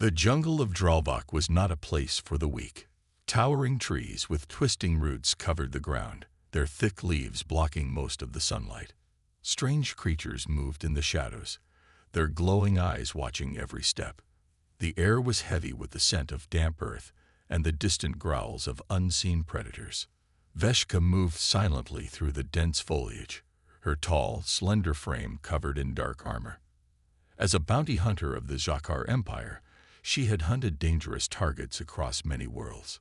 The jungle of Dralbach was not a place for the weak. Towering trees with twisting roots covered the ground, their thick leaves blocking most of the sunlight. Strange creatures moved in the shadows, their glowing eyes watching every step. The air was heavy with the scent of damp earth and the distant growls of unseen predators. Veshka moved silently through the dense foliage, her tall, slender frame covered in dark armor. As a bounty hunter of the Xhakar Empire, she had hunted dangerous targets across many worlds.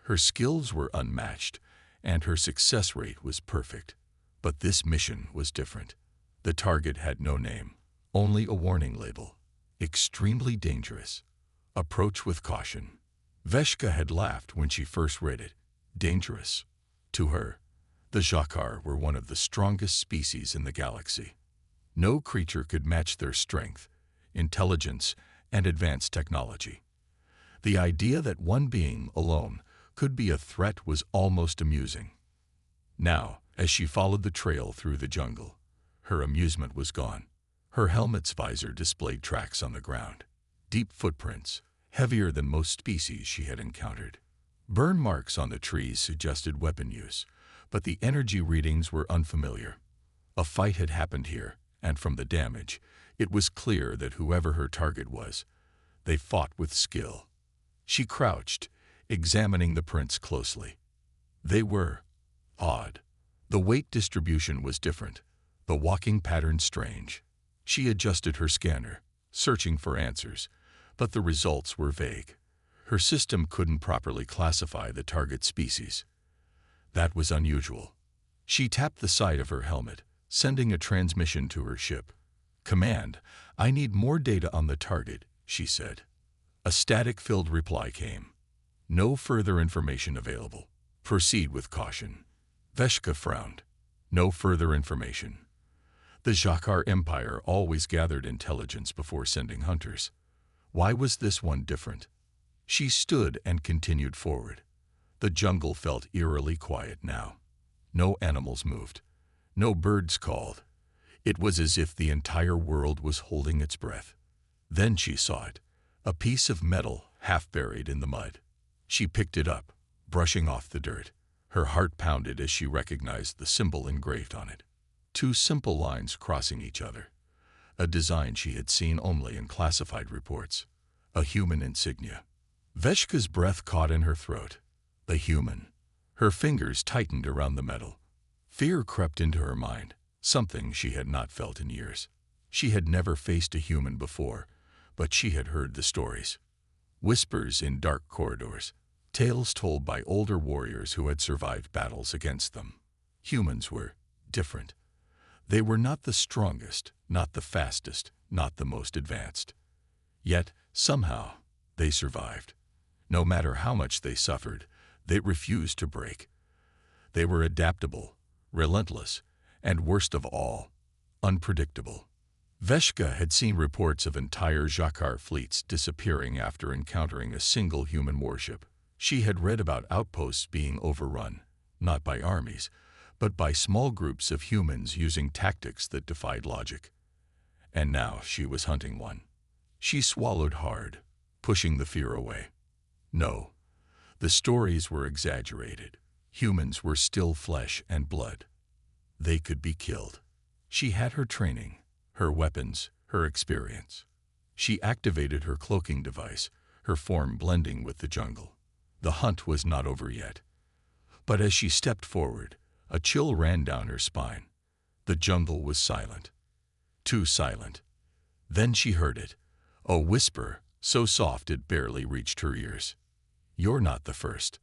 Her skills were unmatched, and her success rate was perfect. But this mission was different. The target had no name, only a warning label. Extremely dangerous. Approach with caution. Veshka had laughed when she first read it. Dangerous. To her, the Xhakar were one of the strongest species in the galaxy. No creature could match their strength, intelligence, and advanced technology. The idea that one being alone could be a threat was almost amusing. Now, as she followed the trail through the jungle, her amusement was gone. Her helmet's visor displayed tracks on the ground, deep footprints, heavier than most species she had encountered. Burn marks on the trees suggested weapon use, but the energy readings were unfamiliar. A fight had happened here, and from the damage, it was clear that whoever her target was, they fought with skill. She crouched, examining the prints closely. They were odd. The weight distribution was different, the walking pattern strange. She adjusted her scanner, searching for answers, but the results were vague. Her system couldn't properly classify the target species. That was unusual. She tapped the side of her helmet, sending a transmission to her ship. "Command, I need more data on the target," she said. A static-filled reply came. "No further information available. Proceed with caution." Veshka frowned. No further information. The Xhakar Empire always gathered intelligence before sending hunters. Why was this one different? She stood and continued forward. The jungle felt eerily quiet now. No animals moved. No birds called. It was as if the entire world was holding its breath. Then she saw it, a piece of metal half buried in the mud. She picked it up, brushing off the dirt. Her heart pounded as she recognized the symbol engraved on it. Two simple lines crossing each other. A design she had seen only in classified reports. A human insignia. Veshka's breath caught in her throat. The human. Her fingers tightened around the metal. Fear crept into her mind, something she had not felt in years. She had never faced a human before, but she had heard the stories. Whispers in dark corridors, tales told by older warriors who had survived battles against them. Humans were different. They were not the strongest, not the fastest, not the most advanced. Yet, somehow, they survived. No matter how much they suffered, they refused to break. They were adaptable, relentless, and worst of all, unpredictable. Veshka had seen reports of entire Xhakar fleets disappearing after encountering a single human warship. She had read about outposts being overrun, not by armies, but by small groups of humans using tactics that defied logic. And now she was hunting one. She swallowed hard, pushing the fear away. No, the stories were exaggerated. Humans were still flesh and blood. They could be killed. She had her training, her weapons, her experience. She activated her cloaking device, her form blending with the jungle. The hunt was not over yet. But as she stepped forward, a chill ran down her spine. The jungle was silent. Too silent. Then she heard it, a whisper so soft it barely reached her ears. "You're not the first."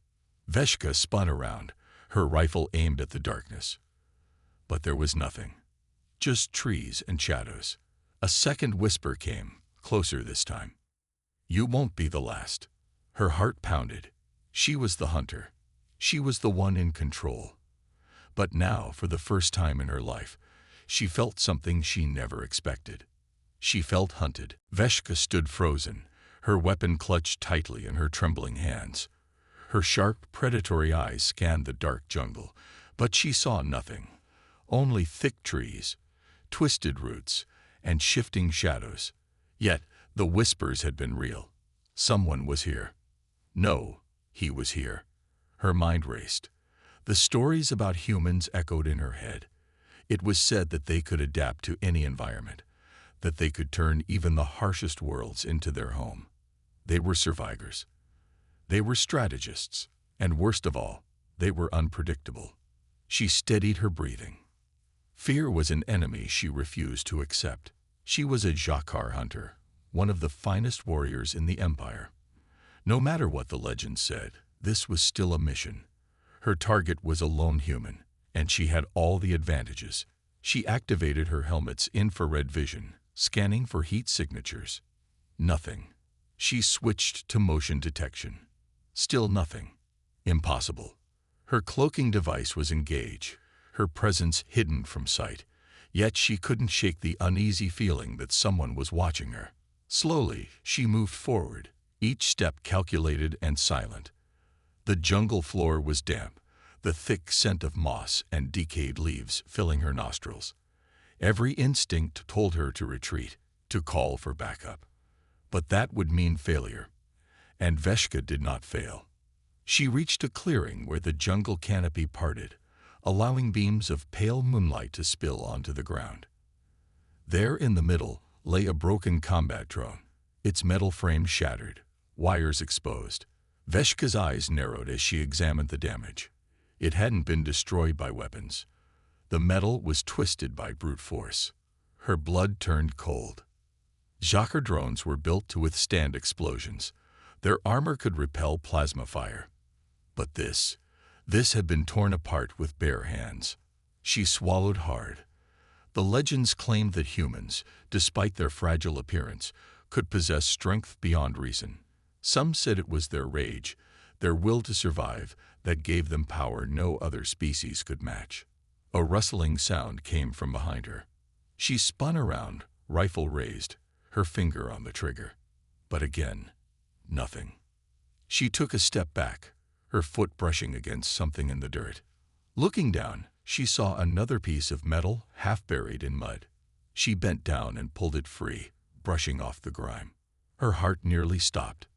Veshka spun around, her rifle aimed at the darkness. But there was nothing. Just trees and shadows. A second whisper came, closer this time. "You won't be the last." Her heart pounded. She was the hunter. She was the one in control. But now, for the first time in her life, she felt something she never expected. She felt hunted. Veshka stood frozen, her weapon clutched tightly in her trembling hands. Her sharp, predatory eyes scanned the dark jungle, but she saw nothing. Only thick trees, twisted roots, and shifting shadows. Yet the whispers had been real. Someone was here. No, he was here. Her mind raced. The stories about humans echoed in her head. It was said that they could adapt to any environment, that they could turn even the harshest worlds into their home. They were survivors. They were strategists. And worst of all, they were unpredictable. She steadied her breathing. Fear was an enemy she refused to accept. She was a Jakar hunter, one of the finest warriors in the Empire. No matter what the legend said, this was still a mission. Her target was a lone human, and she had all the advantages. She activated her helmet's infrared vision, scanning for heat signatures. Nothing. She switched to motion detection. Still nothing. Impossible. Her cloaking device was engaged, her presence hidden from sight, yet she couldn't shake the uneasy feeling that someone was watching her. Slowly, she moved forward, each step calculated and silent. The jungle floor was damp, the thick scent of moss and decayed leaves filling her nostrils. Every instinct told her to retreat, to call for backup. But that would mean failure. And Veshka did not fail. She reached a clearing where the jungle canopy parted, allowing beams of pale moonlight to spill onto the ground. There in the middle lay a broken combat drone, its metal frame shattered, wires exposed. Veshka's eyes narrowed as she examined the damage. It hadn't been destroyed by weapons. The metal was twisted by brute force. Her blood turned cold. Jakar drones were built to withstand explosions. Their armor could repel plasma fire. But this had been torn apart with bare hands. She swallowed hard. The legends claimed that humans, despite their fragile appearance, could possess strength beyond reason. Some said it was their rage, their will to survive, that gave them power no other species could match. A rustling sound came from behind her. She spun around, rifle raised, her finger on the trigger. But again, nothing. She took a step back, her foot brushing against something in the dirt. Looking down, she saw another piece of metal half buried in mud. She bent down and pulled it free, brushing off the grime. Her heart nearly stopped.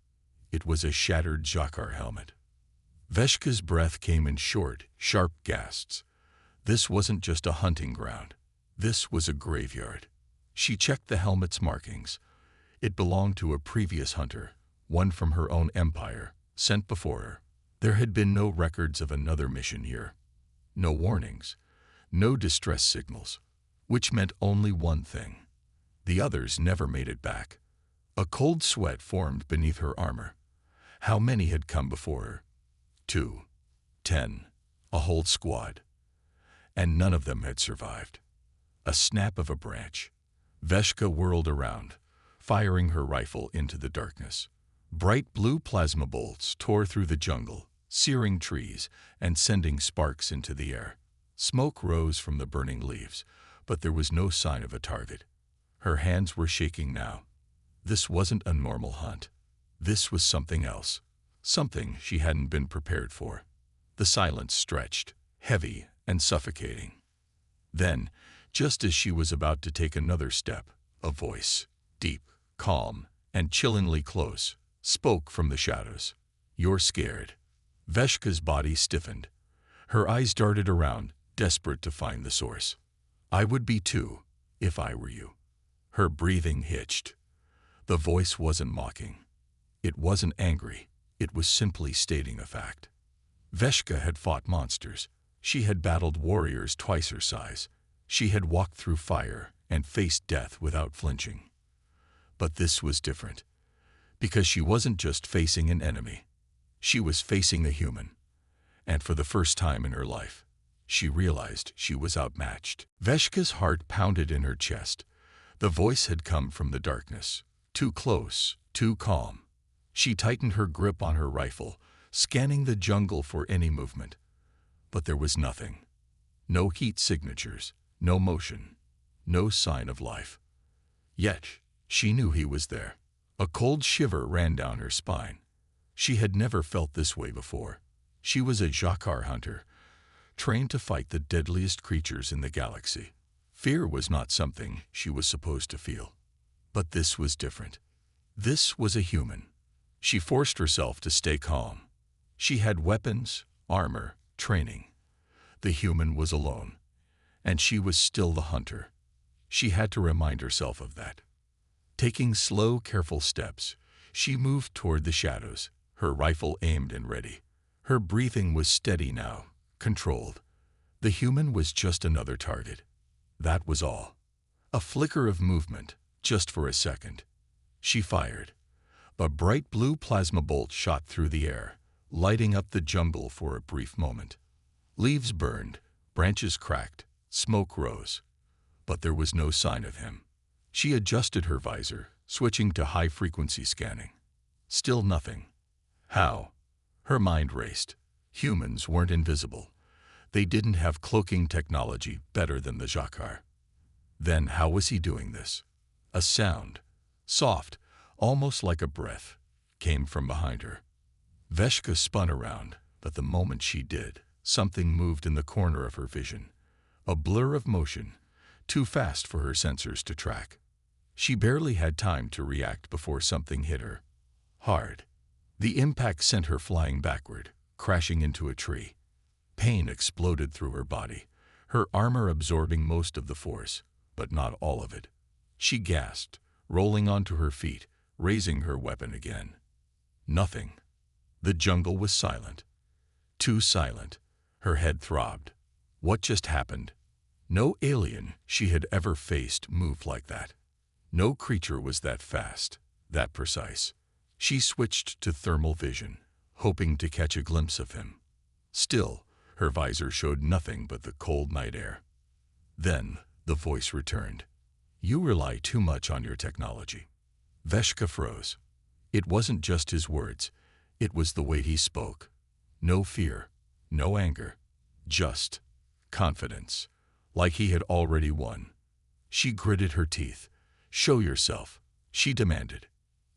It was a shattered Jakar helmet. Veshka's breath came in short, sharp gasps. This wasn't just a hunting ground. This was a graveyard. She checked the helmet's markings. It belonged to a previous hunter, one from her own empire, sent before her. There had been no records of another mission here. No warnings, no distress signals, which meant only one thing. The others never made it back. A cold sweat formed beneath her armor. How many had come before her? 2, 10, a whole squad. And none of them had survived. A snap of a branch. Veshka whirled around, firing her rifle into the darkness. Bright blue plasma bolts tore through the jungle, searing trees and sending sparks into the air. Smoke rose from the burning leaves, but there was no sign of a target. Her hands were shaking now. This wasn't a normal hunt. This was something else, something she hadn't been prepared for. The silence stretched, heavy and suffocating. Then, just as she was about to take another step, a voice, deep, calm, and chillingly close, spoke from the shadows. "You're scared." Veshka's body stiffened. Her eyes darted around, desperate to find the source. "I would be too, if I were you." Her breathing hitched. The voice wasn't mocking. It wasn't angry. It was simply stating a fact. Veshka had fought monsters. She had battled warriors twice her size. She had walked through fire and faced death without flinching. But this was different, because she wasn't just facing an enemy. She was facing a human. And for the first time in her life, she realized she was outmatched. Veshka's heart pounded in her chest. The voice had come from the darkness, too close, too calm. She tightened her grip on her rifle, scanning the jungle for any movement. But there was nothing. No heat signatures, no motion, no sign of life. Yet, she knew he was there. A cold shiver ran down her spine. She had never felt this way before. She was a Jakar hunter, trained to fight the deadliest creatures in the galaxy. Fear was not something she was supposed to feel. But this was different. This was a human. She forced herself to stay calm. She had weapons, armor, training. The human was alone, and she was still the hunter. She had to remind herself of that. Taking slow, careful steps, she moved toward the shadows, her rifle aimed and ready. Her breathing was steady now, controlled. The human was just another target. That was all. A flicker of movement, just for a second. She fired. A bright blue plasma bolt shot through the air, lighting up the jungle for a brief moment. Leaves burned, branches cracked, smoke rose. But there was no sign of him. She adjusted her visor, switching to high-frequency scanning. Still nothing. How? Her mind raced. Humans weren't invisible. They didn't have cloaking technology better than the Jacquard. Then how was he doing this? A sound, soft, almost like a breath, came from behind her. Veshka spun around, but the moment she did, something moved in the corner of her vision. A blur of motion, too fast for her sensors to track. She barely had time to react before something hit her. Hard. The impact sent her flying backward, crashing into a tree. Pain exploded through her body, her armor absorbing most of the force, but not all of it. She gasped, rolling onto her feet, raising her weapon again. Nothing. The jungle was silent. Too silent. Her head throbbed. What just happened? No alien she had ever faced moved like that. No creature was that fast, that precise. She switched to thermal vision, hoping to catch a glimpse of him. Still, her visor showed nothing but the cold night air. Then, the voice returned. You rely too much on your technology. Veshka froze. It wasn't just his words, it was the way he spoke. No fear, no anger, just confidence, like he had already won. She gritted her teeth. Show yourself, she demanded.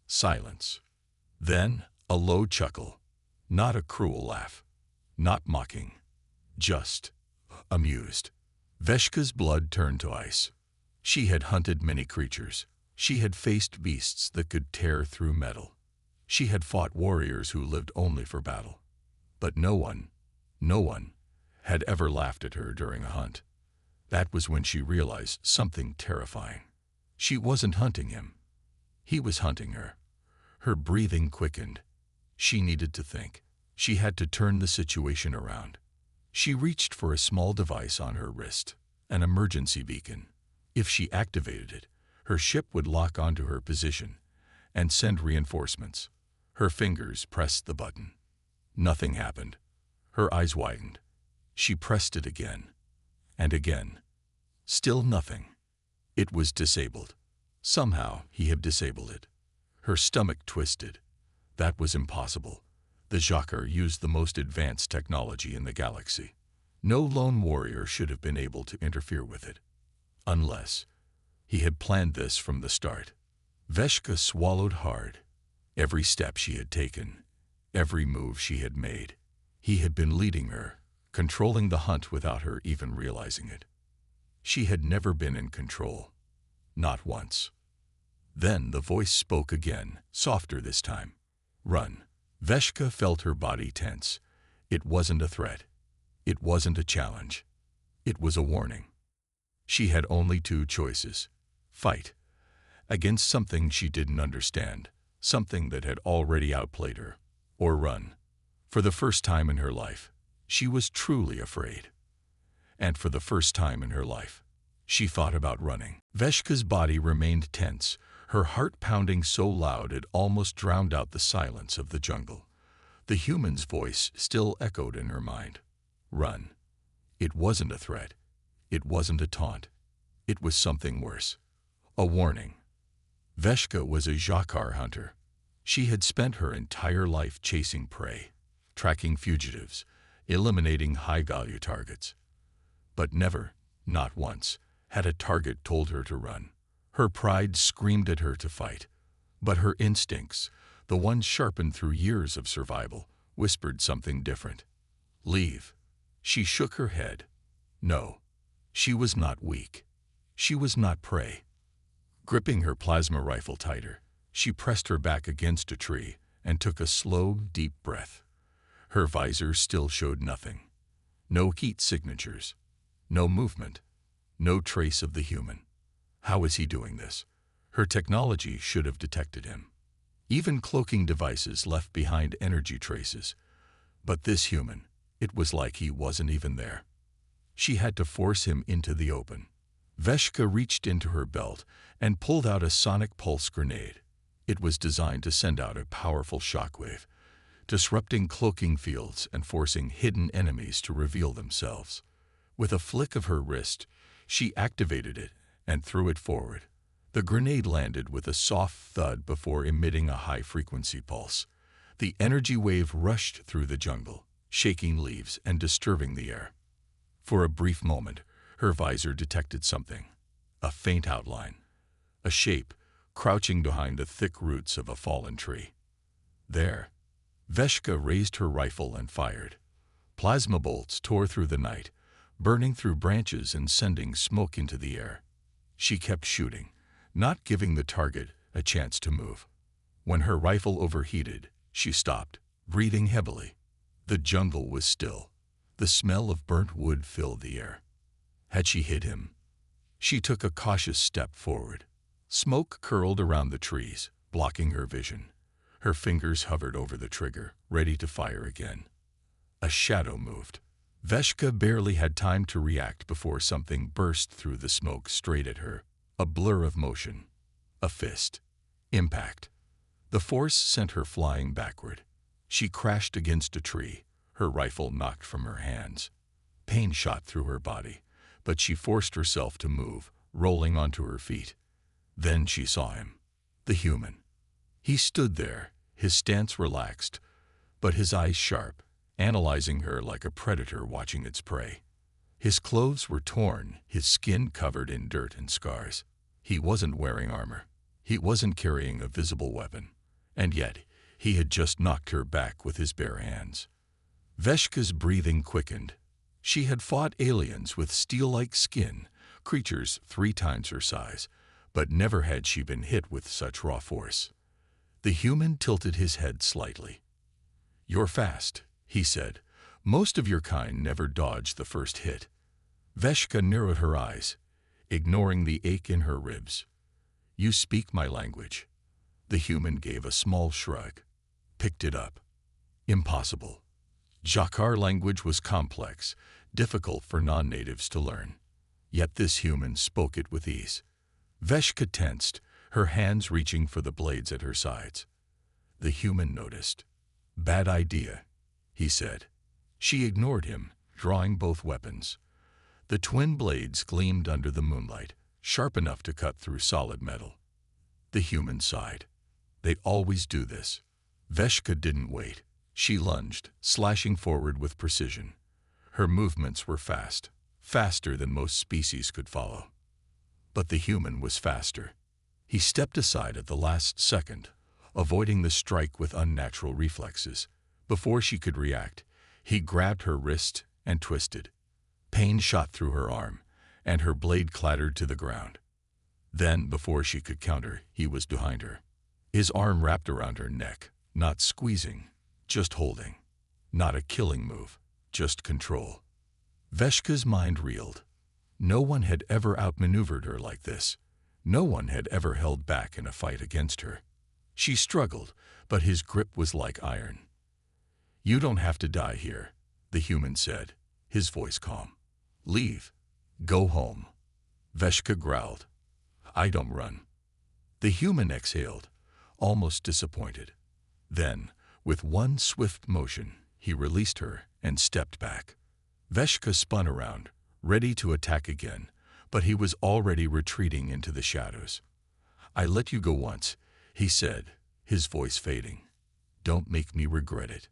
Silence. Then, a low chuckle. Not a cruel laugh. Not mocking. Just amused. Veshka's blood turned to ice. She had hunted many creatures. She had faced beasts that could tear through metal. She had fought warriors who lived only for battle. But no one had ever laughed at her during a hunt. That was when she realized something terrifying. She wasn't hunting him. He was hunting her. Her breathing quickened. She needed to think. She had to turn the situation around. She reached for a small device on her wrist, an emergency beacon. If she activated it, her ship would lock onto her position and send reinforcements. Her fingers pressed the button. Nothing happened. Her eyes widened. She pressed it again and again. Still nothing. It was disabled. Somehow he had disabled it. Her stomach twisted. That was impossible. The Jacquard used the most advanced technology in the galaxy. No lone warrior should have been able to interfere with it. Unless he had planned this from the start. Veshka swallowed hard. Every step she had taken, every move she had made. He had been leading her, controlling the hunt without her even realizing it. She had never been in control. Not once. Then the voice spoke again, softer this time. Run. Veshka felt her body tense. It wasn't a threat. It wasn't a challenge. It was a warning. She had only two choices. Fight. Against something she didn't understand, something that had already outplayed her. Or run. For the first time in her life, she was truly afraid. And for the first time in her life, she thought about running. Veshka's body remained tense, her heart pounding so loud it almost drowned out the silence of the jungle. The human's voice still echoed in her mind. Run. It wasn't a threat. It wasn't a taunt. It was something worse. A warning. Veshka was a Jacquard hunter. She had spent her entire life chasing prey, tracking fugitives, eliminating high-value targets. But never, not once, had a target told her to run. Her pride screamed at her to fight, but her instincts, the ones sharpened through years of survival, whispered something different. Leave. She shook her head. No, she was not weak. She was not prey. Gripping her plasma rifle tighter, she pressed her back against a tree and took a slow, deep breath. Her visor still showed nothing. No heat signatures. No movement. No trace of the human. How is he doing this? Her technology should have detected him. Even cloaking devices left behind energy traces. But this human, it was like he wasn't even there. She had to force him into the open. Veshka reached into her belt and pulled out a sonic pulse grenade. It was designed to send out a powerful shockwave, disrupting cloaking fields and forcing hidden enemies to reveal themselves. With a flick of her wrist, she activated it and threw it forward. The grenade landed with a soft thud before emitting a high-frequency pulse. The energy wave rushed through the jungle, shaking leaves and disturbing the air. For a brief moment, her visor detected something, a faint outline, a shape crouching behind the thick roots of a fallen tree. There, Veshka raised her rifle and fired. Plasma bolts tore through the night, burning through branches and sending smoke into the air. She kept shooting, not giving the target a chance to move. When her rifle overheated, she stopped, breathing heavily. The jungle was still. The smell of burnt wood filled the air. Had she hit him? She took a cautious step forward. Smoke curled around the trees, blocking her vision. Her fingers hovered over the trigger, ready to fire again. A shadow moved. Veshka barely had time to react before something burst through the smoke straight at her. A blur of motion. A fist. Impact. The force sent her flying backward. She crashed against a tree, her rifle knocked from her hands. Pain shot through her body, but she forced herself to move, rolling onto her feet. Then she saw him. The human. He stood there, his stance relaxed, but his eyes sharp, analyzing her like a predator watching its prey. His clothes were torn, his skin covered in dirt and scars. He wasn't wearing armor. He wasn't carrying a visible weapon. And yet, he had just knocked her back with his bare hands. Veshka's breathing quickened. She had fought aliens with steel-like skin, creatures 3 times her size, but never had she been hit with such raw force. The human tilted his head slightly. "You're fast," he said. "Most of your kind never dodged the first hit." Veshka narrowed her eyes, ignoring the ache in her ribs. "You speak my language." The human gave a small shrug, picked it up. "Impossible." Jakar language was complex, difficult for non-natives to learn. Yet this human spoke it with ease. Veshka tensed, her hands reaching for the blades at her sides. The human noticed. "Bad idea," he said. She ignored him, drawing both weapons. The twin blades gleamed under the moonlight, sharp enough to cut through solid metal. The human sighed. "They always do this." Veshka didn't wait. She lunged, slashing forward with precision. Her movements were fast, faster than most species could follow. But the human was faster. He stepped aside at the last second, avoiding the strike with unnatural reflexes. Before she could react, he grabbed her wrist and twisted. Pain shot through her arm, and her blade clattered to the ground. Then, before she could counter, he was behind her. His arm wrapped around her neck, not squeezing, just holding. Not a killing move, just control. Veshka's mind reeled. No one had ever outmaneuvered her like this. No one had ever held back in a fight against her. She struggled, but his grip was like iron. "You don't have to die here," the human said, his voice calm. "Leave. Go home." Veshka growled. "I don't run." The human exhaled, almost disappointed. Then, with one swift motion, he released her and stepped back. Veshka spun around, ready to attack again, but he was already retreating into the shadows. "I let you go once," he said, his voice fading. "Don't make me regret it."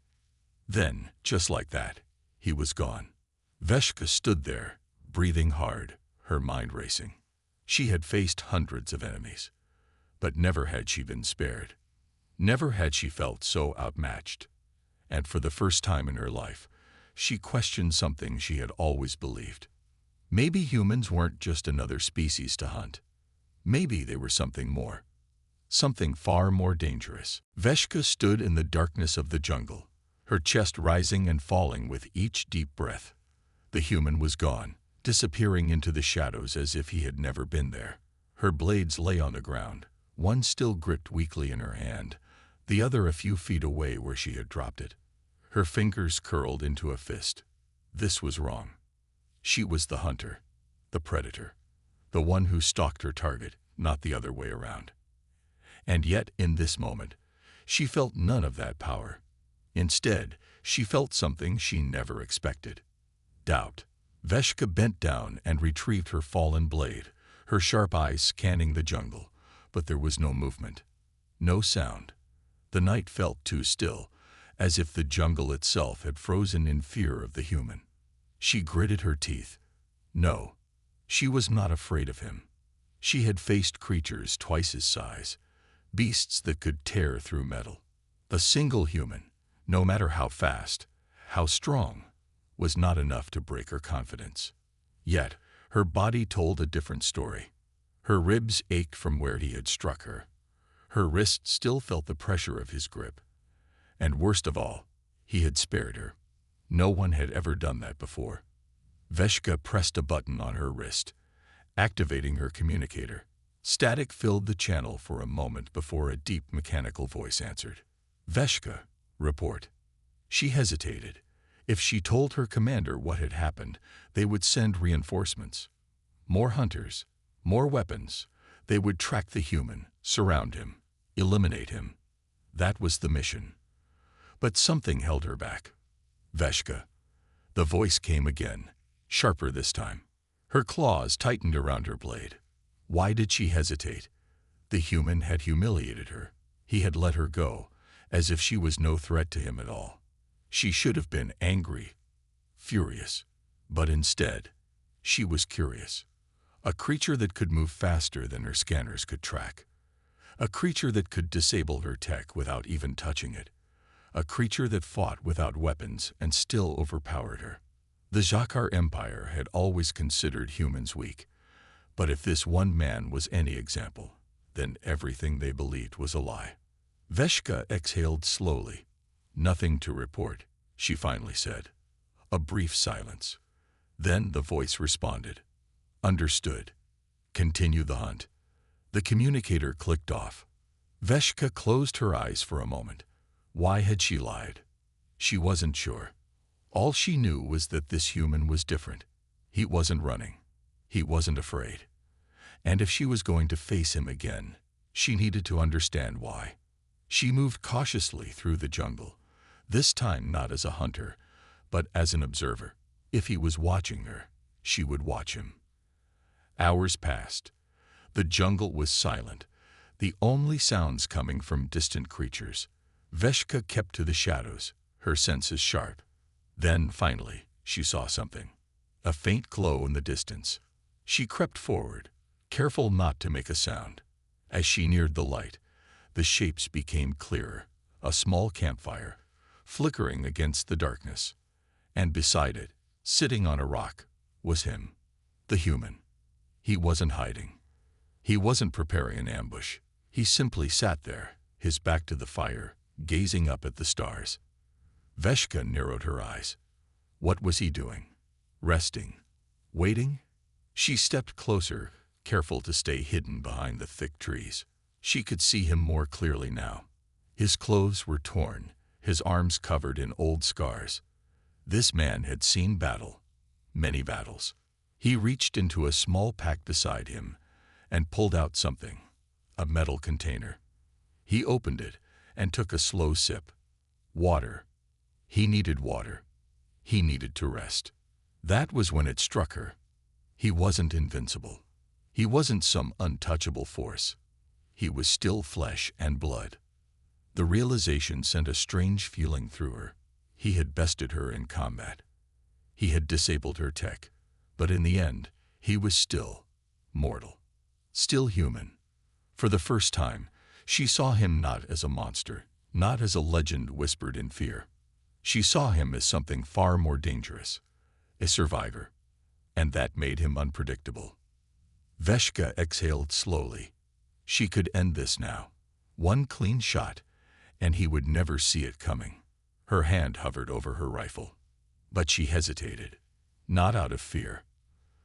Then, just like that, he was gone. Veshka stood there, breathing hard, her mind racing. She had faced hundreds of enemies, but never had she been spared. Never had she felt so outmatched. And for the first time in her life, she questioned something she had always believed. Maybe humans weren't just another species to hunt. Maybe they were something more. something far more dangerous. Veshka stood in the darkness of the jungle, her chest rising and falling with each deep breath. The human was gone, disappearing into the shadows as if he had never been there. Her blades lay on the ground, one still gripped weakly in her hand, the other a few feet away where she had dropped it. Her fingers curled into a fist. This was wrong. She was the hunter, the predator, the one who stalked her target, not the other way around. And yet, in this moment, she felt none of that power. Instead, she felt something she never expected. Doubt. Veshka bent down and retrieved her fallen blade, her sharp eyes scanning the jungle, but there was no movement, no sound. The night felt too still, as if the jungle itself had frozen in fear of the human. She gritted her teeth. No, she was not afraid of him. She had faced creatures twice his size, beasts that could tear through metal. A single human, no matter how fast, how strong, was not enough to break her confidence. Yet, her body told a different story. Her ribs ached from where he had struck her. Her wrist still felt the pressure of his grip. And worst of all, he had spared her. No one had ever done that before. Veshka pressed a button on her wrist, activating her communicator. Static filled the channel for a moment before a deep mechanical voice answered. Veshka, report. She hesitated. If she told her commander what had happened, they would send reinforcements. More hunters, more weapons. They would track the human, surround him, eliminate him. That was the mission. But something held her back. Veshka. The voice came again, sharper this time. Her claws tightened around her blade. Why did she hesitate? The human had humiliated her. He had let her go, as if she was no threat to him at all. She should have been angry, furious, but instead, she was curious. A creature that could move faster than her scanners could track. A creature that could disable her tech without even touching it. A creature that fought without weapons and still overpowered her. The Xhakar Empire had always considered humans weak, but if this one man was any example, then everything they believed was a lie. Veshka exhaled slowly. Nothing to report, she finally said. A brief silence. Then the voice responded. Understood. Continue the hunt. The communicator clicked off. Veshka closed her eyes for a moment. Why had she lied? She wasn't sure. All she knew was that this human was different. He wasn't running. He wasn't afraid. And if she was going to face him again, she needed to understand why. She moved cautiously through the jungle, this time not as a hunter, but as an observer. If he was watching her, she would watch him. Hours passed. The jungle was silent, the only sounds coming from distant creatures. Veshka kept to the shadows, her senses sharp. Then, finally, she saw something. A faint glow in the distance. She crept forward, careful not to make a sound. As she neared the light, the shapes became clearer. A small campfire, flickering against the darkness. And beside it, sitting on a rock, was him, the human. He wasn't hiding. He wasn't preparing an ambush. He simply sat there, his back to the fire, gazing up at the stars. Veshka narrowed her eyes. What was he doing? Resting? Waiting? She stepped closer, careful to stay hidden behind the thick trees. She could see him more clearly now. His clothes were torn, his arms covered in old scars. This man had seen battle, many battles. He reached into a small pack beside him and pulled out something, a metal container. He opened it and took a slow sip. Water. He needed water. He needed to rest. That was when it struck her. He wasn't invincible. He wasn't some untouchable force. He was still flesh and blood. The realization sent a strange feeling through her. He had bested her in combat. He had disabled her tech. But in the end, he was still mortal, still human. For the first time, she saw him not as a monster, not as a legend whispered in fear. She saw him as something far more dangerous, a survivor, and that made him unpredictable. Veshka exhaled slowly. She could end this now. One clean shot, and he would never see it coming. Her hand hovered over her rifle. But she hesitated, not out of fear,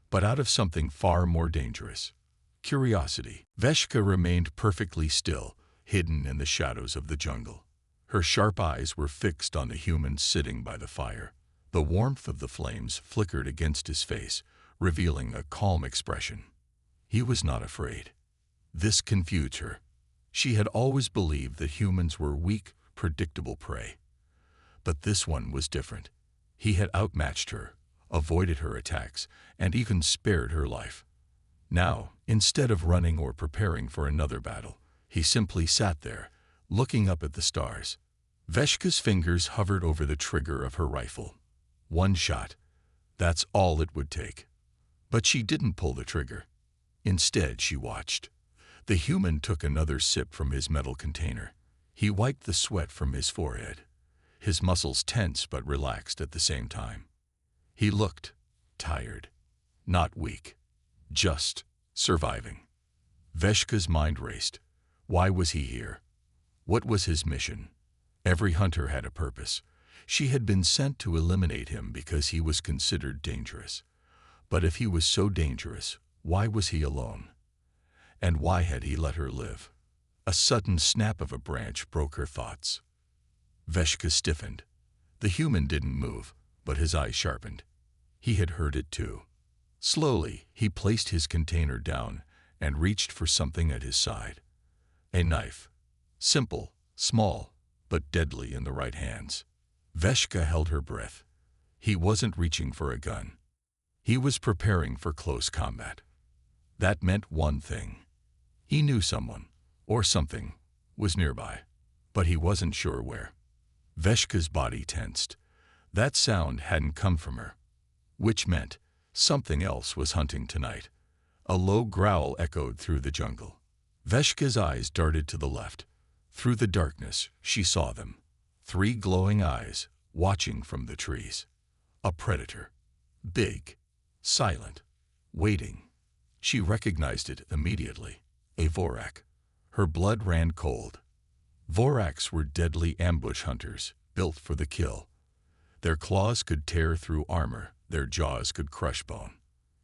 but out of something far more dangerous. Curiosity. Veshka remained perfectly still, hidden in the shadows of the jungle. Her sharp eyes were fixed on the human sitting by the fire. The warmth of the flames flickered against his face, revealing a calm expression. He was not afraid. This confused her. She had always believed that humans were weak, predictable prey. But this one was different. He had outmatched her, avoided her attacks, and even spared her life. Now, instead of running or preparing for another battle, he simply sat there, looking up at the stars. Veshka's fingers hovered over the trigger of her rifle. One shot. That's all it would take. But she didn't pull the trigger. Instead, she watched. The human took another sip from his metal container. He wiped the sweat from his forehead, his muscles tense but relaxed at the same time. He looked tired, not weak, just surviving. Veshka's mind raced. Why was he here? What was his mission? Every hunter had a purpose. She had been sent to eliminate him because he was considered dangerous. But if he was so dangerous, why was he alone? And why had he let her live? A sudden snap of a branch broke her thoughts. Veshka stiffened. The human didn't move, but his eyes sharpened. He had heard it too. Slowly, he placed his container down and reached for something at his side. A knife. Simple, small, but deadly in the right hands. Veshka held her breath. He wasn't reaching for a gun. He was preparing for close combat. That meant one thing. He knew someone, or something, was nearby, but he wasn't sure where. Veshka's body tensed. That sound hadn't come from her, which meant something else was hunting tonight. A low growl echoed through the jungle. Veshka's eyes darted to the left. Through the darkness, she saw them. 3 glowing eyes, watching from the trees. A predator. Big, silent, waiting. She recognized it immediately. A Vorak. Her blood ran cold. Voraks were deadly ambush hunters, built for the kill. Their claws could tear through armor, their jaws could crush bone.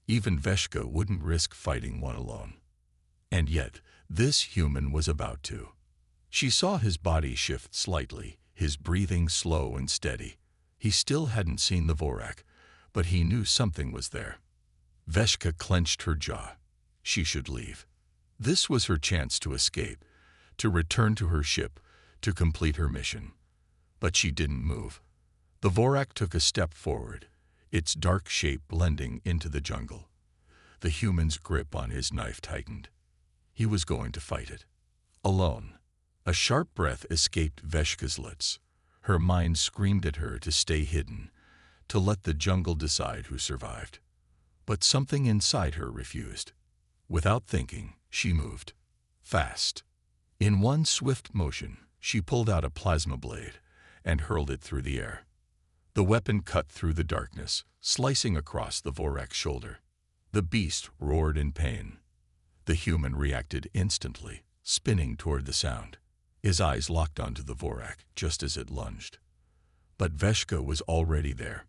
Even Veshka wouldn't risk fighting one alone. And yet, this human was about to. She saw his body shift slightly, his breathing slow and steady. He still hadn't seen the Vorak, but he knew something was there. Veshka clenched her jaw. She should leave. This was her chance to escape, to return to her ship, to complete her mission. But she didn't move. The Vorak took a step forward, its dark shape blending into the jungle. The human's grip on his knife tightened. He was going to fight it. Alone. A sharp breath escaped Veshka's lips. Her mind screamed at her to stay hidden, to let the jungle decide who survived. But something inside her refused. Without thinking, she moved. Fast. In one swift motion, she pulled out a plasma blade and hurled it through the air. The weapon cut through the darkness, slicing across the Vorak's shoulder. The beast roared in pain. The human reacted instantly, spinning toward the sound. His eyes locked onto the Vorak just as it lunged. But Veshka was already there.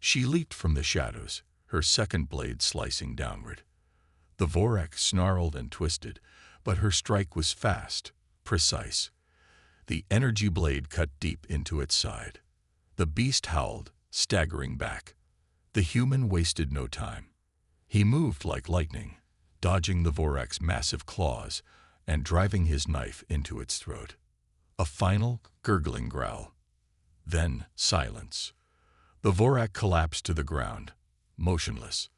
She leaped from the shadows, her second blade slicing downward. The Vorak snarled and twisted, but her strike was fast, precise. The energy blade cut deep into its side. The beast howled, staggering back. The human wasted no time. He moved like lightning, dodging the Vorak's massive claws and driving his knife into its throat. A final, gurgling growl. Then silence. The Vorak collapsed to the ground, motionless.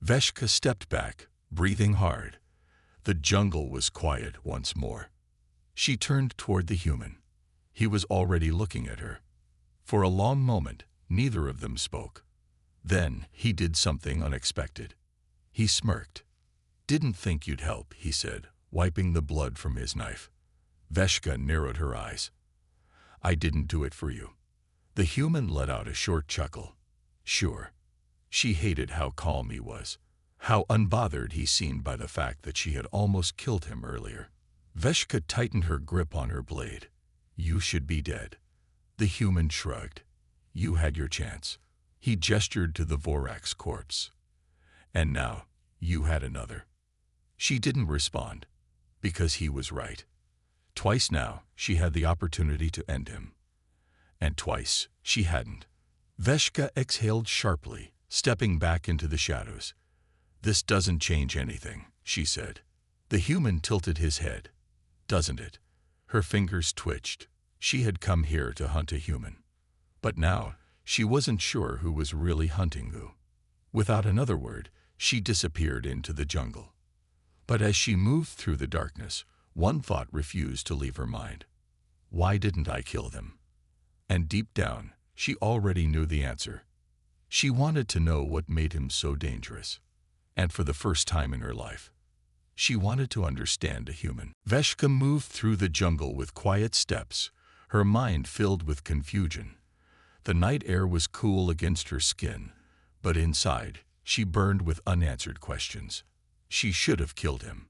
Veshka stepped back, breathing hard. The jungle was quiet once more. She turned toward the human. He was already looking at her. For a long moment, neither of them spoke. Then he did something unexpected. He smirked. "Didn't think you'd help," he said, wiping the blood from his knife. Veshka narrowed her eyes. "I didn't do it for you." The human let out a short chuckle. Sure. She hated how calm he was, how unbothered he seemed by the fact that she had almost killed him earlier. Veshka tightened her grip on her blade. You should be dead. The human shrugged. You had your chance. He gestured to the Vorax corpse. And now, you had another. She didn't respond, because he was right. Twice now, she had the opportunity to end him. And twice, she hadn't. Veshka exhaled sharply, stepping back into the shadows. This doesn't change anything, she said. The human tilted his head. Doesn't it? Her fingers twitched. She had come here to hunt a human. But now, she wasn't sure who was really hunting who. Without another word, she disappeared into the jungle. But as she moved through the darkness, one thought refused to leave her mind. Why didn't I kill them? And deep down, she already knew the answer. She wanted to know what made him so dangerous. And for the first time in her life, she wanted to understand a human. Veshka moved through the jungle with quiet steps, her mind filled with confusion. The night air was cool against her skin, but inside, she burned with unanswered questions. She should have killed him.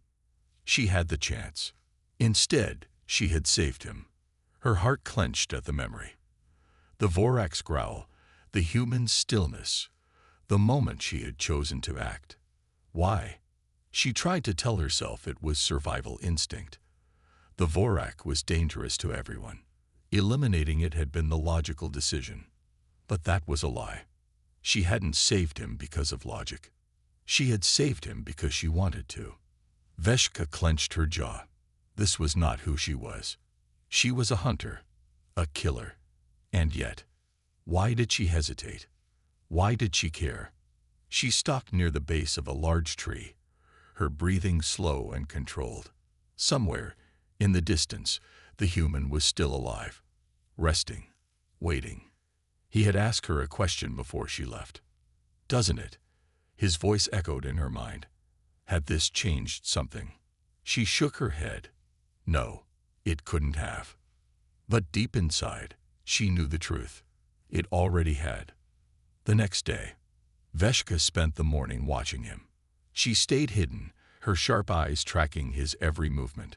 She had the chance. Instead, she had saved him. Her heart clenched at the memory. The Vorax growl, the human stillness, the moment she had chosen to act. Why? She tried to tell herself it was survival instinct. The Vorak was dangerous to everyone. Eliminating it had been the logical decision. But that was a lie. She hadn't saved him because of logic. She had saved him because she wanted to. Veshka clenched her jaw. This was not who she was. She was a hunter, a killer. And yet, why did she hesitate? Why did she care? She stopped near the base of a large tree, her breathing slow and controlled. Somewhere, in the distance, the human was still alive, resting, waiting. He had asked her a question before she left. Doesn't it? His voice echoed in her mind. Had this changed something? She shook her head. No, it couldn't have. But deep inside, she knew the truth. It already had. The next day, Veshka spent the morning watching him. She stayed hidden, her sharp eyes tracking his every movement.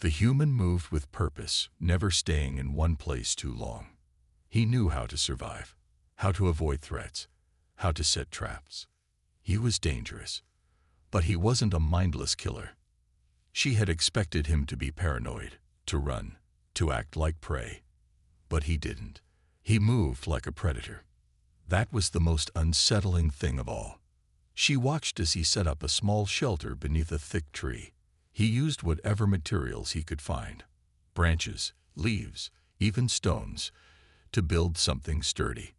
The human moved with purpose, never staying in one place too long. He knew how to survive, how to avoid threats, how to set traps. He was dangerous, but he wasn't a mindless killer. She had expected him to be paranoid, to run, to act like prey. But he didn't. He moved like a predator. That was the most unsettling thing of all. She watched as he set up a small shelter beneath a thick tree. He used whatever materials he could find, branches, leaves, even stones, to build something sturdy.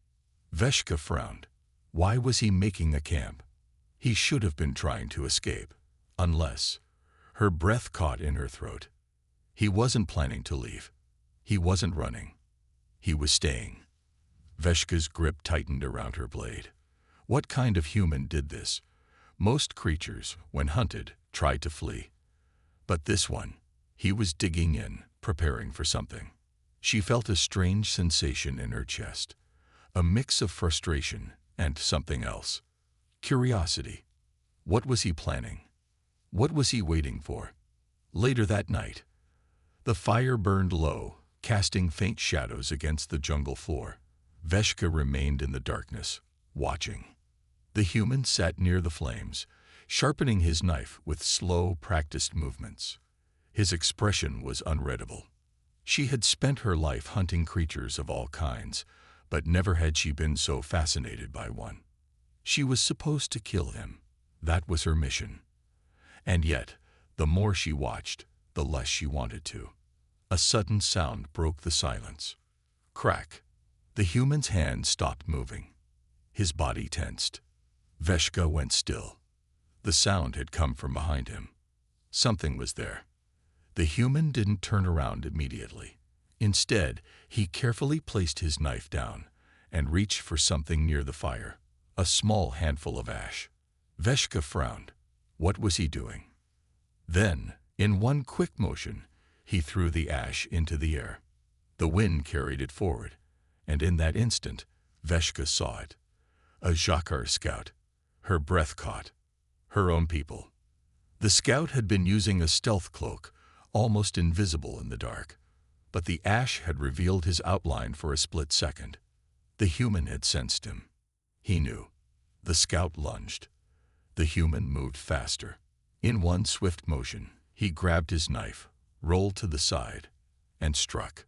Veshka frowned. Why was he making a camp? He should have been trying to escape. Unless, her breath caught in her throat. He wasn't planning to leave. He wasn't running. He was staying. Veshka's grip tightened around her blade. What kind of human did this? Most creatures, when hunted, tried to flee. But this one, he was digging in, preparing for something. She felt a strange sensation in her chest, a mix of frustration and something else. Curiosity. What was he planning? What was he waiting for? Later that night, the fire burned low, casting faint shadows against the jungle floor. Veshka remained in the darkness, watching. The human sat near the flames, sharpening his knife with slow, practiced movements. His expression was unreadable. She had spent her life hunting creatures of all kinds, but never had she been so fascinated by one. She was supposed to kill him. That was her mission. And yet, the more she watched, the less she wanted to. A sudden sound broke the silence. Crack. The human's hand stopped moving. His body tensed. Veshka went still. The sound had come from behind him. Something was there. The human didn't turn around immediately. Instead, he carefully placed his knife down and reached for something near the fire, a small handful of ash. Veshka frowned. What was he doing? Then, in one quick motion, he threw the ash into the air. The wind carried it forward, and in that instant, Veshka saw it. A Jakar scout. Her breath caught. Her own people. The scout had been using a stealth cloak, almost invisible in the dark. But the ash had revealed his outline for a split second. The human had sensed him. He knew. The scout lunged. The human moved faster. In one swift motion, he grabbed his knife, rolled to the side, and struck.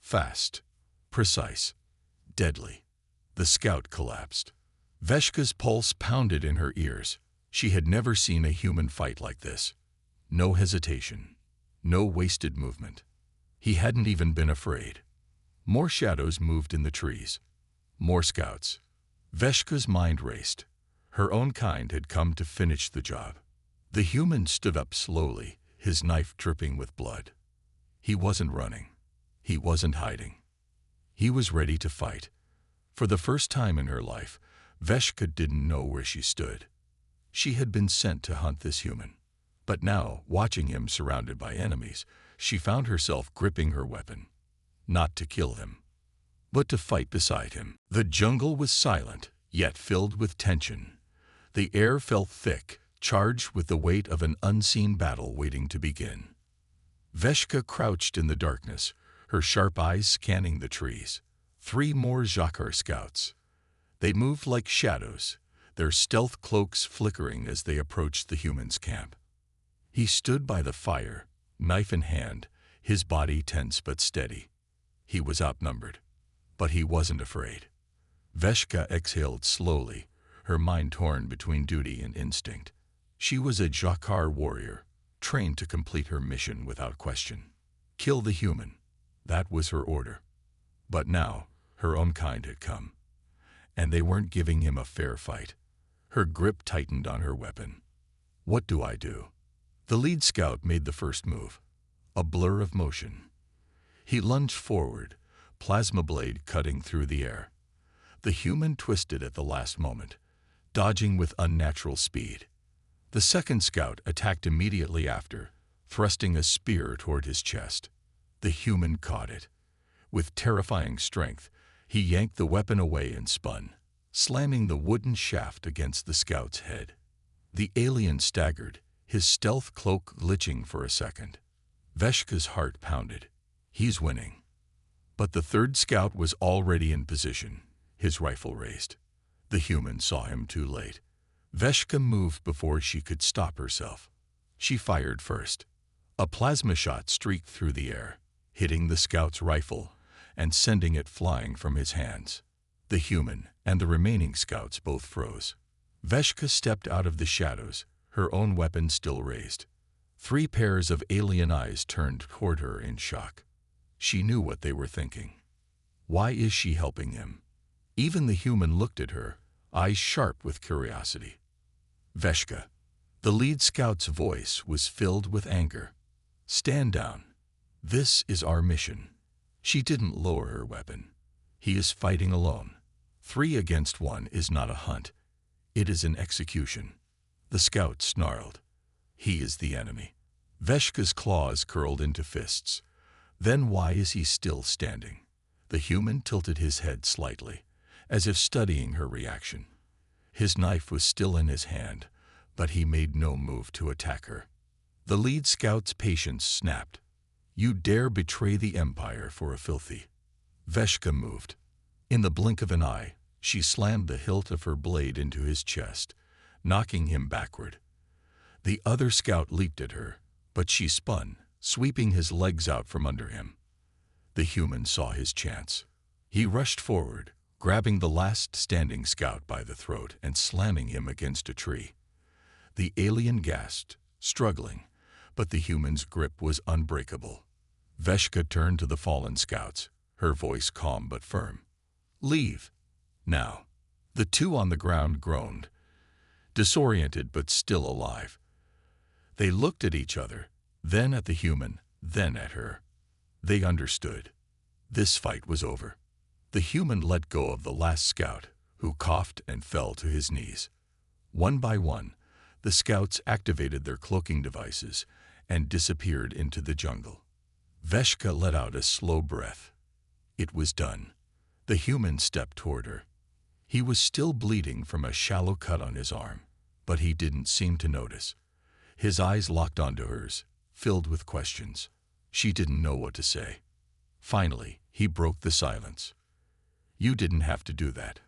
Fast, precise, deadly. The scout collapsed. Veshka's pulse pounded in her ears. She had never seen a human fight like this. No hesitation, no wasted movement. He hadn't even been afraid. More shadows moved in the trees. More scouts. Veshka's mind raced. Her own kind had come to finish the job. The human stood up slowly, his knife dripping with blood. He wasn't running. He wasn't hiding. He was ready to fight. For the first time in her life, Veshka didn't know where she stood. She had been sent to hunt this human. But now, watching him surrounded by enemies, she found herself gripping her weapon. Not to kill him, but to fight beside him. The jungle was silent, yet filled with tension. The air felt thick, charged with the weight of an unseen battle waiting to begin. Veshka crouched in the darkness, her sharp eyes scanning the trees. 3 more Jakar scouts. They moved like shadows, their stealth cloaks flickering as they approached the human's camp. He stood by the fire, knife in hand, his body tense but steady. He was outnumbered, but he wasn't afraid. Veshka exhaled slowly, her mind torn between duty and instinct. She was a Jakar warrior, trained to complete her mission without question. Kill the human. That was her order. But now, her own kind had come, and they weren't giving him a fair fight. Her grip tightened on her weapon. What do I do? The lead scout made the first move, a blur of motion. He lunged forward, plasma blade cutting through the air. The human twisted at the last moment, dodging with unnatural speed. The second scout attacked immediately after, thrusting a spear toward his chest. The human caught it. With terrifying strength, he yanked the weapon away and spun, slamming the wooden shaft against the scout's head. The alien staggered, his stealth cloak glitching for a second. Veshka's heart pounded. He's winning. But the third scout was already in position, his rifle raised. The human saw him too late. Veshka moved before she could stop herself. She fired first. A plasma shot streaked through the air, hitting the scout's rifle and sending it flying from his hands. The human and the remaining scouts both froze. Veshka stepped out of the shadows, her own weapon still raised. 3 pairs of alien eyes turned toward her in shock. She knew what they were thinking. Why is she helping him? Even the human looked at her, eyes sharp with curiosity. Veshka. The lead scout's voice was filled with anger. Stand down. This is our mission. She didn't lower her weapon. He is fighting alone. 3 against 1 is not a hunt. It is an execution. The scout snarled. He is the enemy. Veshka's claws curled into fists. Then why is he still standing? The human tilted his head slightly, as if studying her reaction. His knife was still in his hand, but he made no move to attack her. The lead scout's patience snapped. You dare betray the Empire for a filthy. Veshka moved. In the blink of an eye, she slammed the hilt of her blade into his chest, knocking him backward. The other scout leaped at her, but she spun, sweeping his legs out from under him. The human saw his chance. He rushed forward, grabbing the last standing scout by the throat and slamming him against a tree. The alien gasped, struggling, but the human's grip was unbreakable. Veshka turned to the fallen scouts, her voice calm but firm. Leave. Now. The 2 on the ground groaned, disoriented but still alive. They looked at each other, then at the human, then at her. They understood. This fight was over. The human let go of the last scout, who coughed and fell to his knees. One by one, the scouts activated their cloaking devices and disappeared into the jungle. Veshka let out a slow breath. It was done. The human stepped toward her. He was still bleeding from a shallow cut on his arm, but he didn't seem to notice. His eyes locked onto hers, filled with questions. She didn't know what to say. Finally, he broke the silence. "You didn't have to do that."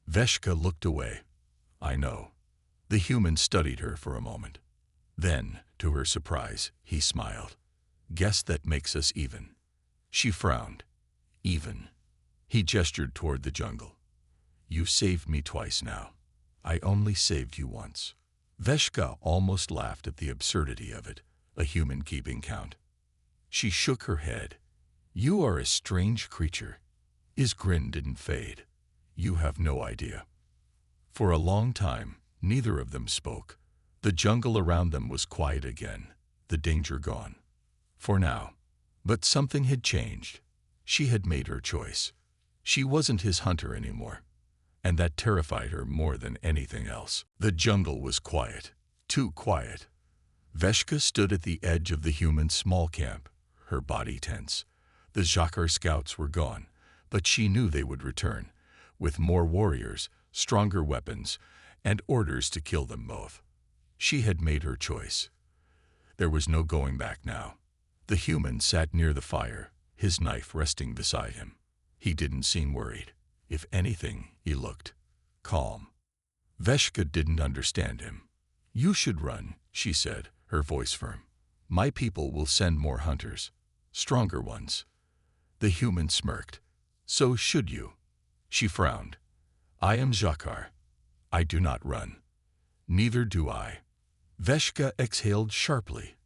Veshka looked away. "I know." The human studied her for a moment. Then, to her surprise, he smiled. "Guess that makes us even." She frowned. "Even?" He gestured toward the jungle. "You saved me twice now. I only saved you once." Veshka almost laughed at the absurdity of it, a human keeping count. She shook her head. "You are a strange creature." His grin didn't fade. "You have no idea." For a long time, neither of them spoke. The jungle around them was quiet again, the danger gone. For now. But something had changed. She had made her choice. She wasn't his hunter anymore. And that terrified her more than anything else. The jungle was quiet. Too quiet. Veshka stood at the edge of the human small camp, her body tense. The Jakar scouts were gone, but she knew they would return, with more warriors, stronger weapons, and orders to kill them both. She had made her choice. There was no going back now. The human sat near the fire, his knife resting beside him. He didn't seem worried. If anything, he looked calm. Veshka didn't understand him. "You should run," she said, her voice firm. "My people will send more hunters, stronger ones." The human smirked. "So should you." She frowned. "I am Jakar. I do not run." "Neither do I." Veshka exhaled sharply.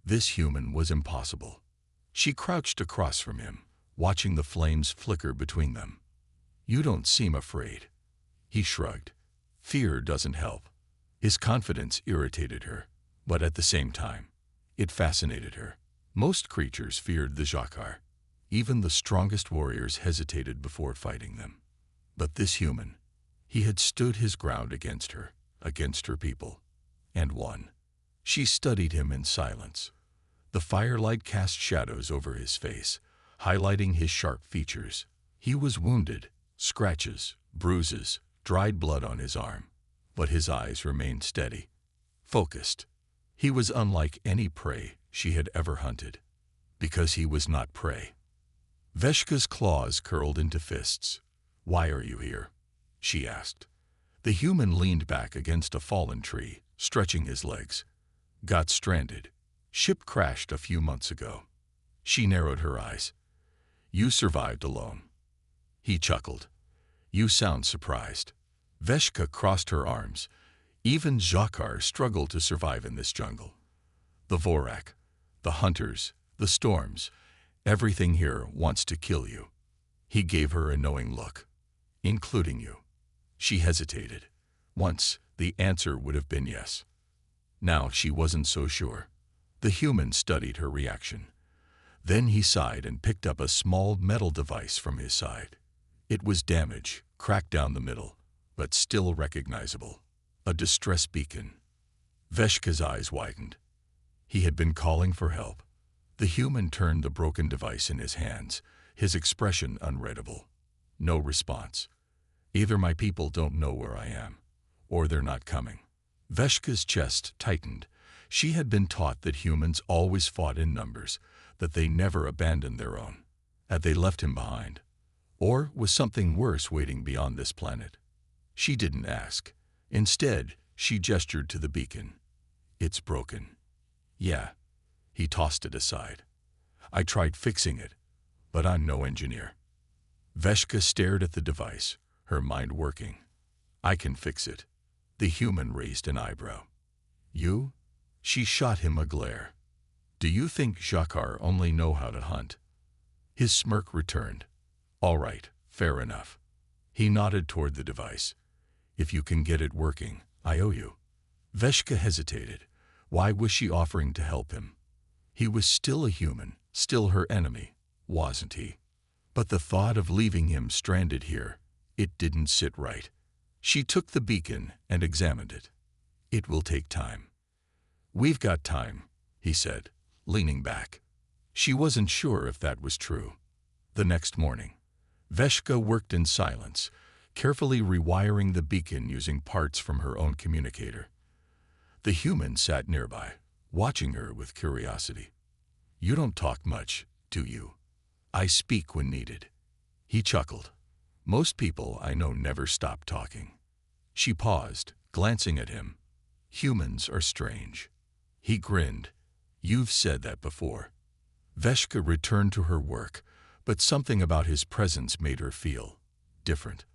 This human was impossible. She crouched across from him, watching the flames flicker between them. "You don't seem afraid." He shrugged. "Fear doesn't help." His confidence irritated her, but at the same time, it fascinated her. Most creatures feared the Jakar. Even the strongest warriors hesitated before fighting them. But this human, he had stood his ground against her people, and won. She studied him in silence. The firelight cast shadows over his face, highlighting his sharp features. He was wounded, scratches, bruises, dried blood on his arm, but his eyes remained steady, focused. He was unlike any prey she had ever hunted, because he was not prey. Veshka's claws curled into fists. "Why are you here?" she asked. The human leaned back against a fallen tree, stretching his legs. "Got stranded. Ship crashed a few months ago." She narrowed her eyes. "You survived alone." He chuckled. "You sound surprised." Veshka crossed her arms. Even Jakar struggled to survive in this jungle. "The Vorak, the hunters, the storms, everything here wants to kill you." He gave her a knowing look. "Including you." She hesitated. Once, the answer would have been yes. Now she wasn't so sure. The human studied her reaction. Then he sighed and picked up a small metal device from his side. It was damaged, cracked down the middle, but still recognizable. A distress beacon. Veshka's eyes widened. He had been calling for help. The human turned the broken device in his hands, his expression unreadable. No response. "Either my people don't know where I am, or they're not coming." Veshka's chest tightened. She had been taught that humans always fought in numbers, that they never abandoned their own. Had they left him behind? Or was something worse waiting beyond this planet? She didn't ask. Instead, she gestured to the beacon. "It's broken." "Yeah." He tossed it aside. "I tried fixing it, but I'm no engineer." Veshka stared at the device, her mind working. "I can fix it." The human raised an eyebrow. "You?" She shot him a glare. "Do you think Jakar only know how to hunt?" His smirk returned. "All right, fair enough." He nodded toward the device. "If you can get it working, I owe you." Veshka hesitated. Why was she offering to help him? He was still a human, still her enemy, wasn't he? But the thought of leaving him stranded here, it didn't sit right. She took the beacon and examined it. "It will take time." "We've got time," he said, leaning back. She wasn't sure if that was true. The next morning, Veshka worked in silence, carefully rewiring the beacon using parts from her own communicator. The human sat nearby, watching her with curiosity. "You don't talk much, do you?" "I speak when needed." He chuckled. "Most people I know never stop talking." She paused, glancing at him. "Humans are strange." He grinned. "You've said that before." Veshka returned to her work, but something about his presence made her feel different,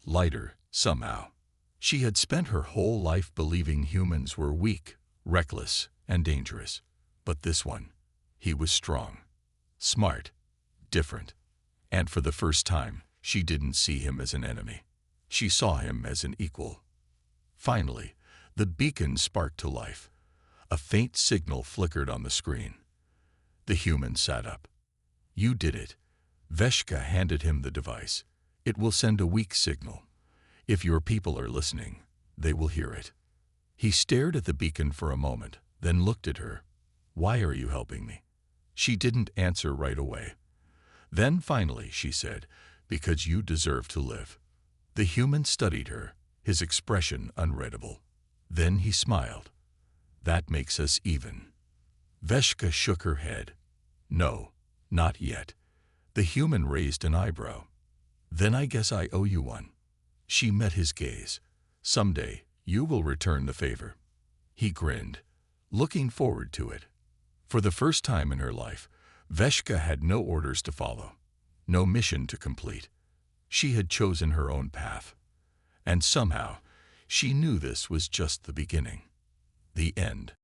lighter, somehow. She had spent her whole life believing humans were weak, reckless, and dangerous. But this one, he was strong, smart, different. And for the first time, she didn't see him as an enemy. She saw him as an equal. Finally, the beacon sparked to life. A faint signal flickered on the screen. The human sat up. "You did it." Veshka handed him the device. "It will send a weak signal. If your people are listening, they will hear it." He stared at the beacon for a moment, then looked at her. "Why are you helping me?" She didn't answer right away. Then finally she said, "Because you deserve to live." The human studied her, his expression unreadable. Then he smiled. "That makes us even." Veshka shook her head. "No, not yet." The human raised an eyebrow. "Then I guess I owe you one." She met his gaze. "Someday, you will return the favor." He grinned, looking forward to it. For the first time in her life, Veshka had no orders to follow, no mission to complete. She had chosen her own path. And somehow, she knew this was just the beginning. The end.